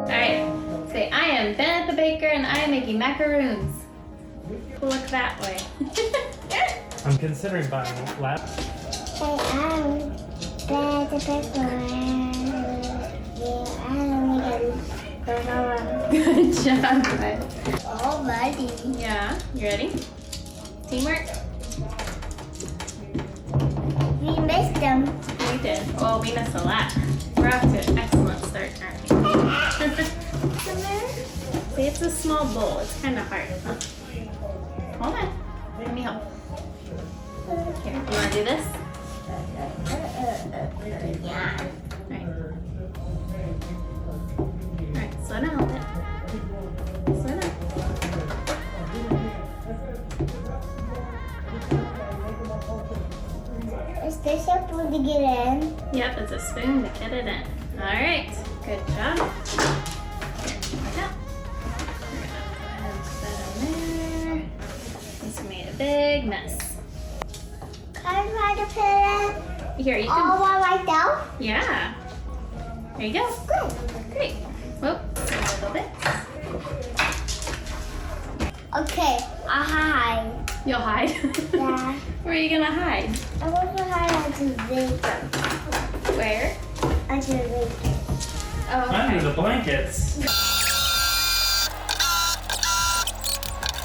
Alright, say I am Bennett the baker and I am making macaroons. Look that way. I'm considering buying lap. I'm Bennett the baker. Good job, bud. Alrighty. Yeah, you ready? Teamwork? We missed them. We did. Well, we missed a lot. We're off to an excellent start, aren't we? See, it's a small bowl. It's kind of hard. Huh? Hold on. Let me help. Here, you want to do this? Yeah. Alright, slow down a little bit. Slow down. Is this a spoon to get in? Yep, it's a spoon to get it in. Alright, good job. Here, watch out. We're gonna go ahead and put that in there. This made a big mess. Can I try to put it Here, you all can. by myself? Yeah. There you go. Good. Great. Whoop, a little bit. Okay, I'll hide. You'll hide. Yeah. Where are you gonna hide? I want to hide under the bacon. Where? Under the bacon. Oh, Under okay. the blankets.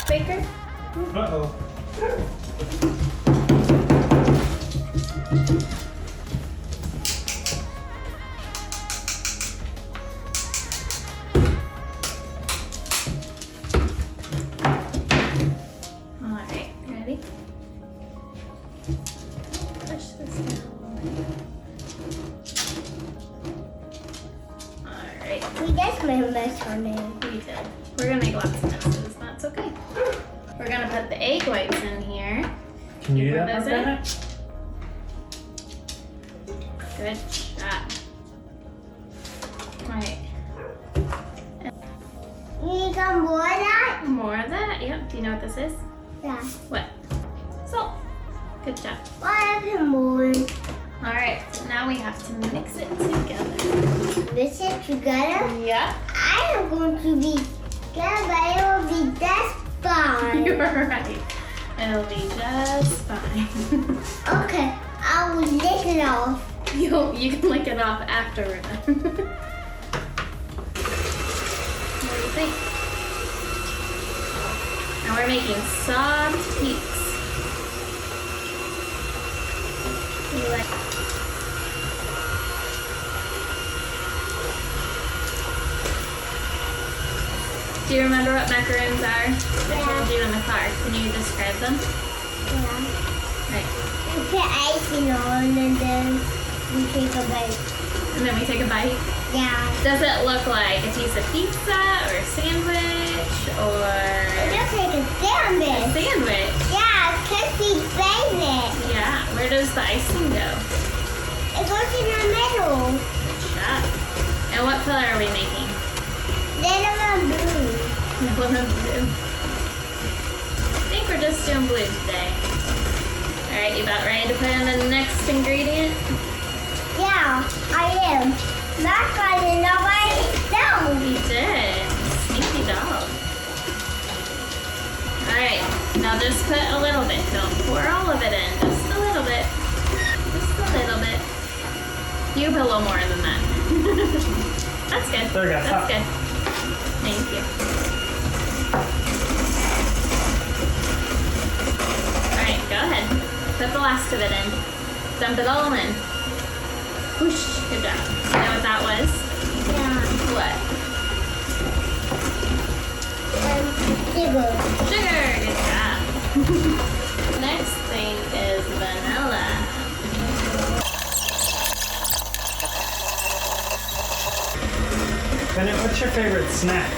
Baker? Uh-oh. Alright, ready? Push this down. Alright, We just made a mess on it. we did. We're gonna make lots of messes, that's okay. We're gonna put the egg whites in here. Can you do Put that, those in? Bennett? Good job. Alright, You need some more of that? more of that. Yep, do you know what this is? Yeah. What? Salt. Good job. Why have more? Alright, so now we have to mix it together. Mix it together? Yep. I am going to be good, but it will be just fine. You're right. It'll be just fine. Okay, I will lick it off. You can lick it off after we're done. What do you think? Now we're making soft peaks. You like? Do you remember what macaroons are? I told you in the car. Can you describe them? Yeah. Right. We put icing on and then we take a bite. And then we take a bite. Yeah. Does it look like a piece of pizza or a sandwich or It looks like a a sandwich. sandwich? Yeah, crispy bacon. Yeah. Where does the icing go? It goes in the middle. Good job. And what color are we making? Then I'm blue. Yellow and blue. I think we're just doing blue today. Alright, you about ready to put in the next ingredient? Yeah, I am. Not going to nobody down. You did. Sneaky dog. Alright, now just put a little bit. Don't pour all of it in. Just a little bit. Just a little bit. You put a little more than that. That's good. There you go. That's Stop. good. Thank you. Alright, go ahead. Put the last of it in. Dump it all in. Whoosh. Good job. You know what that was? Yeah. What? Sugar. Sugar. Good job. Next thing is vanilla. Bennett, what's your favorite snack?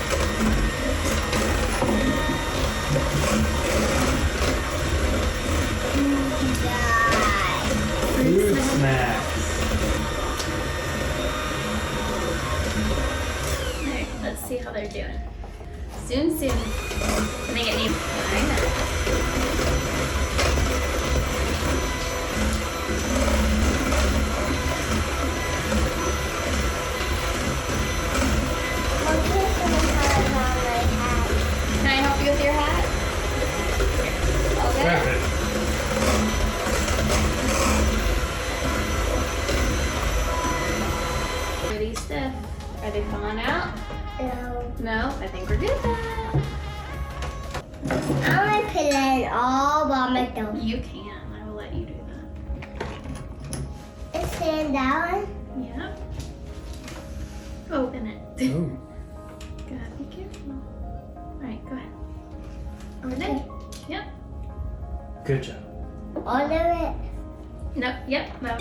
Fruit snacks. Alright, let's see how they're doing. Soon. Can they get me? stiff. Are they falling out? No. No, I think we're good then. I'm gonna put it in all by myself. You can. I will let you do that. It's in that one. Yep. Open it. Ooh. Gotta be careful. Alright, go ahead. Okay. Yep. Good job. All of it. No, yep, no.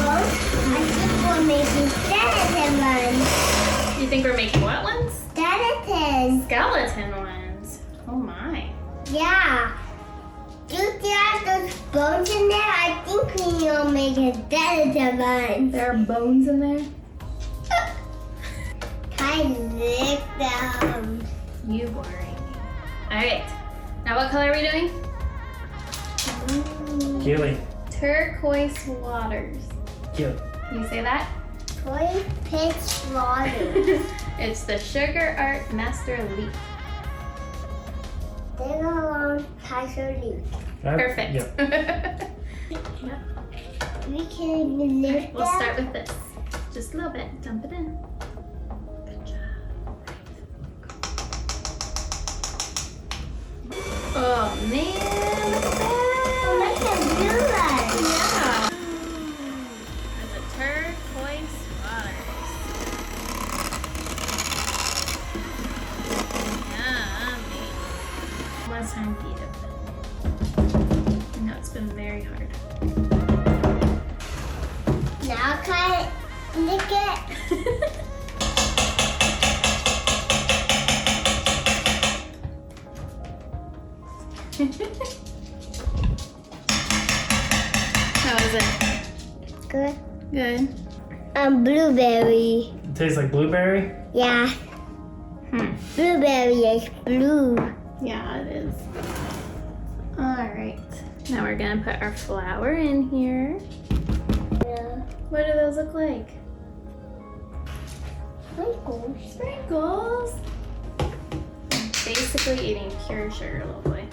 Well, I think we're making skeleton ones. You think we're making what ones? Skeletons. Skeleton ones. Oh my. Yeah. Do you see all those bones in there? I think we will make a skeleton one. There are bones in there? Kind of lick them. You boring. Alright. Now what color are we doing? Keely. Turquoise waters. Keely. Can you say that? Toy pitch water. It's the Sugar Art Master Leaf. They go along Kaiser leaf. Perfect. Yep. Yep. We can lift We'll them. start with this. Just a little bit. Dump it in. Good job. Oh man, look at Oh, that. look at blue one. Yeah. There's a turquoise waters. Yummy. Last time to eat it. I know it's been very hard. Now can I lick it? How is it? Good. Good. Blueberry. It tastes like blueberry. Yeah. Blueberry is blue. Yeah, it is. All right. Now we're gonna put our flour in here. Yeah. What do those look like? Sprinkles. Sprinkles. Basically eating pure sugar, little boy.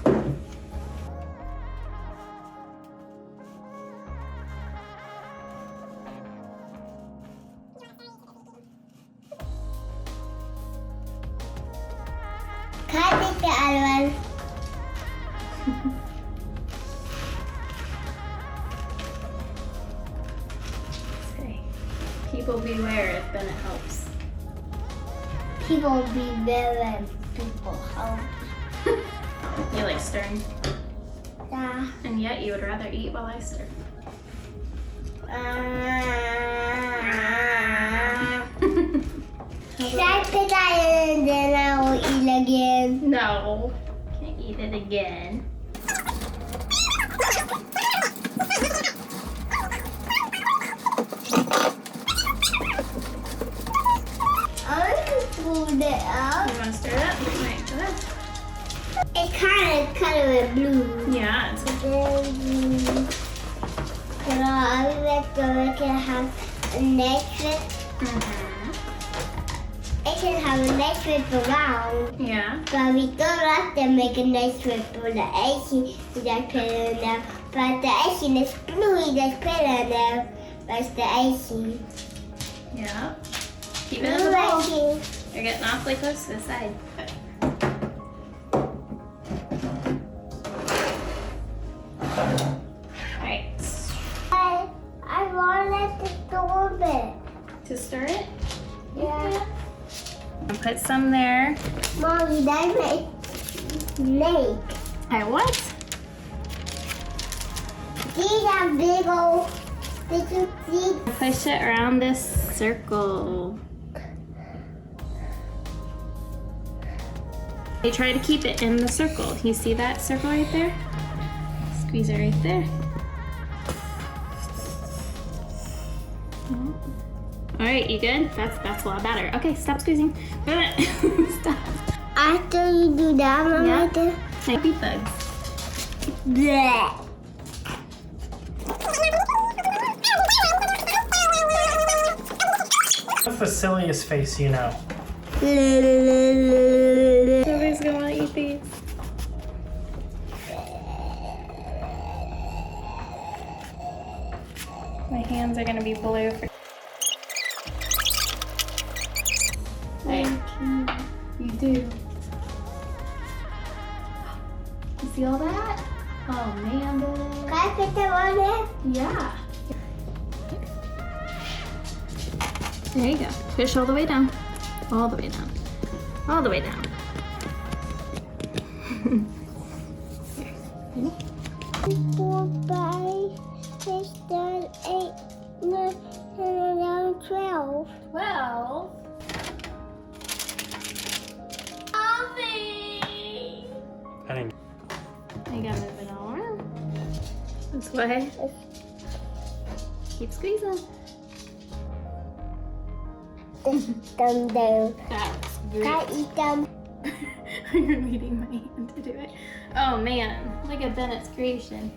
Can I take the other one? Say, people beware if Bennett helps. People be very people help. You like stirring, Yeah. and yet you would rather eat while I stir. Should I put that in and then I will eat again? No, can't eat it again. I want to fold it up. You want to stir it up? Right, go ahead. It's kind of color blue. Yeah, it's I like to make it have a necklace. It can have a necklace around. yeah. But we don't have to make a necklace for the icing. We just put it in there. But the icing is blue. We just put it in there. That's the icing. Yeah. Keep it in the bowl. You're getting awfully close to the side. Alright. I wanted to stir it. To stir it? Yeah. I'll put some there. Mommy, that's my snake. I what? See that big old, did you see? Push it around this circle. I try to keep it in the circle. You see that circle right there? Squeeze it right there. All right, you good? That's a lot better. Okay, stop squeezing. Stop. After you do that, Mom, Yeah. right there. Like beef bugs. Bleh. What's the silliest face you know? Nobody's gonna want to eat these. My hands are gonna be blue for. Hey, you do. You see all that? Oh man, Can I put them on it? yeah. There you go. Push all the way down. All the way down. All the way down. Here. Ready? 4, 5, 6, 7, 8, 9, 10, 11, 12. 12. Coffee! I didn't. You gotta move it all around. This way. Keep squeezing. Them down. That looks Can I great. eat them? You're leading my hand to do it. Oh man, look at Bennett's creation.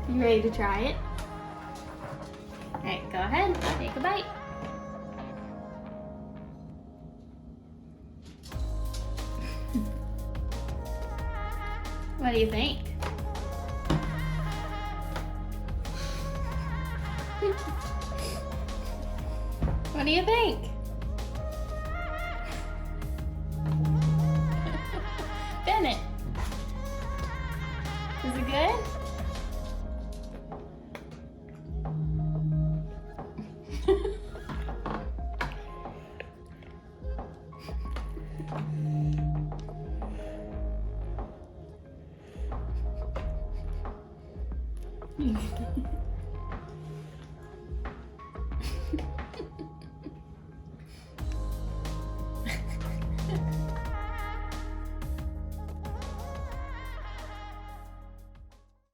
You ready to try it? Alright, go ahead. Take a bite. What do you think? What do you think?